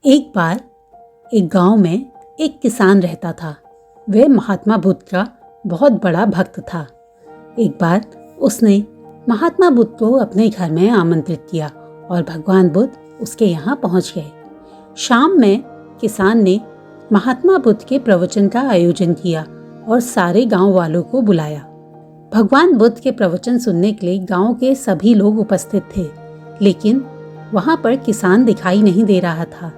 एक बार एक गांव में एक किसान रहता था। वह महात्मा बुद्ध का बहुत बड़ा भक्त था। एक बार उसने महात्मा बुद्ध को अपने घर में आमंत्रित किया और भगवान बुद्ध उसके यहाँ पहुँच गए। शाम में किसान ने महात्मा बुद्ध के प्रवचन का आयोजन किया और सारे गांव वालों को बुलाया। भगवान बुद्ध के प्रवचन सुनने के लिए गांव के सभी लोग उपस्थित थे, लेकिन वहां पर किसान दिखाई नहीं दे रहा था।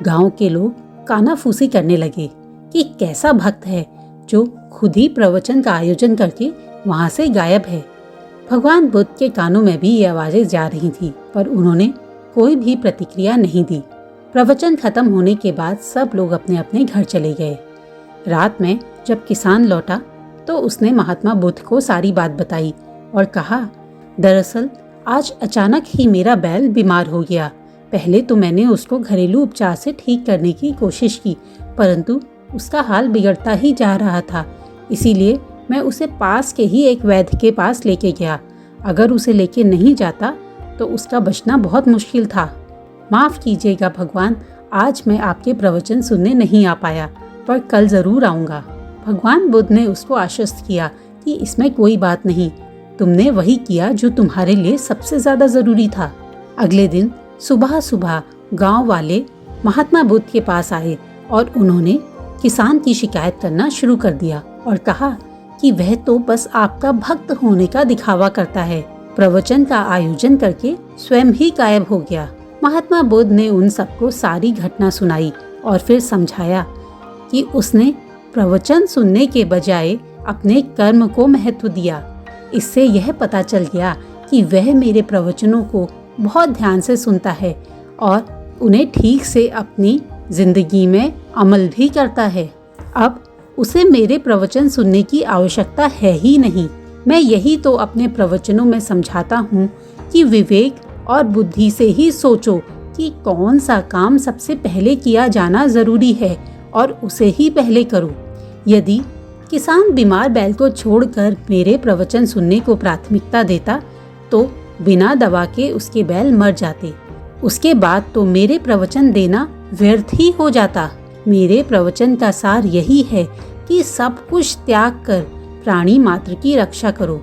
गांव के लोग कानाफूसी करने लगे कि कैसा भक्त है जो खुद ही प्रवचन का आयोजन करके वहां से गायब है। भगवान बुद्ध के कानों में भी ये आवाजें जा रही थी, पर उन्होंने कोई भी प्रतिक्रिया नहीं दी। प्रवचन खत्म होने के बाद सब लोग अपने अपने घर चले गए। रात में जब किसान लौटा तो उसने महात्मा बुद्ध को सारी बात बताई और कहा, दरअसल आज अचानक ही मेरा बैल बीमार हो गया। पहले तो मैंने उसको घरेलू उपचार से ठीक करने की कोशिश की, परंतु उसका हाल बिगड़ता ही जा रहा था। इसीलिए मैं उसे पास के ही एक वैद्य के पास लेके गया। अगर उसे लेके नहीं जाता तो उसका बचना बहुत मुश्किल था। माफ़ कीजिएगा भगवान, आज मैं आपके प्रवचन सुनने नहीं आ पाया, पर कल ज़रूर आऊँगा। भगवान बुद्ध ने उसको आश्वस्त किया कि इसमें कोई बात नहीं, तुमने वही किया जो तुम्हारे लिए सबसे ज़्यादा ज़रूरी था। अगले दिन सुबह सुबह गांव वाले महात्मा बुद्ध के पास आए और उन्होंने किसान की शिकायत करना शुरू कर दिया और कहा कि वह तो बस आपका भक्त होने का दिखावा करता है, प्रवचन का आयोजन करके स्वयं ही गायब हो गया। महात्मा बुद्ध ने उन सबको सारी घटना सुनाई और फिर समझाया कि उसने प्रवचन सुनने के बजाय अपने कर्म को महत्व दिया। इससे यह पता चल गया कि वह मेरे प्रवचनों को बहुत ध्यान से सुनता है और उन्हें ठीक से अपनी जिंदगी में अमल भी करता है। अब उसे मेरे प्रवचन सुनने की आवश्यकता है ही नहीं। मैं यही तो अपने प्रवचनों में समझाता हूँ कि विवेक और बुद्धि से ही सोचो कि कौन सा काम सबसे पहले किया जाना जरूरी है और उसे ही पहले करो। यदि किसान बीमार बैल को छोड़कर मेरे प्रवचन सुनने को प्राथमिकता देता तो बिना दवा के उसके बैल मर जाते। उसके बाद तो मेरे प्रवचन देना व्यर्थ ही हो जाता। मेरे प्रवचन का सार यही है कि सब कुछ त्याग कर प्राणी मात्र की रक्षा करो।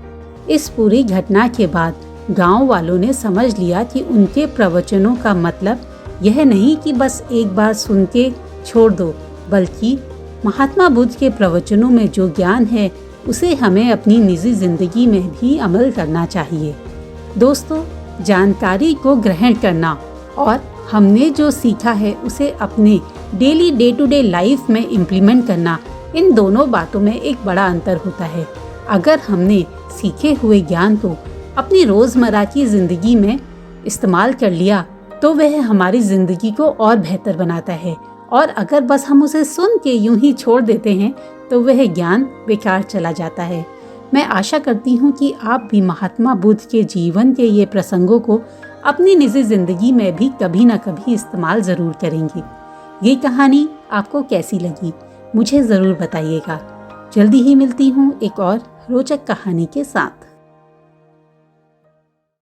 इस पूरी घटना के बाद गांव वालों ने समझ लिया कि उनके प्रवचनों का मतलब यह नहीं कि बस एक बार सुन के छोड़ दो, बल्कि महात्मा बुद्ध के प्रवचनों में जो ज्ञान है उसे हमें अपनी निजी जिंदगी में भी अमल करना चाहिए। दोस्तों, जानकारी को ग्रहण करना और हमने जो सीखा है उसे अपने daily day to day life में इम्प्लीमेंट करना, इन दोनों बातों में एक बड़ा अंतर होता है। अगर हमने सीखे हुए ज्ञान को अपनी रोज़मर्रा की ज़िंदगी में इस्तेमाल कर लिया तो वह हमारी ज़िंदगी को और बेहतर बनाता है, और अगर बस हम उसे सुन के यूं ही छोड़ देते हैं तो वह ज्ञान बेकार चला जाता है। मैं आशा करती हूँ कि आप भी महात्मा बुद्ध के जीवन के ये प्रसंगों को अपनी निजी जिंदगी में भी कभी न कभी इस्तेमाल ज़रूर करेंगे। ये कहानी आपको कैसी लगी मुझे ज़रूर बताइएगा। जल्दी ही मिलती हूँ एक और रोचक कहानी के साथ।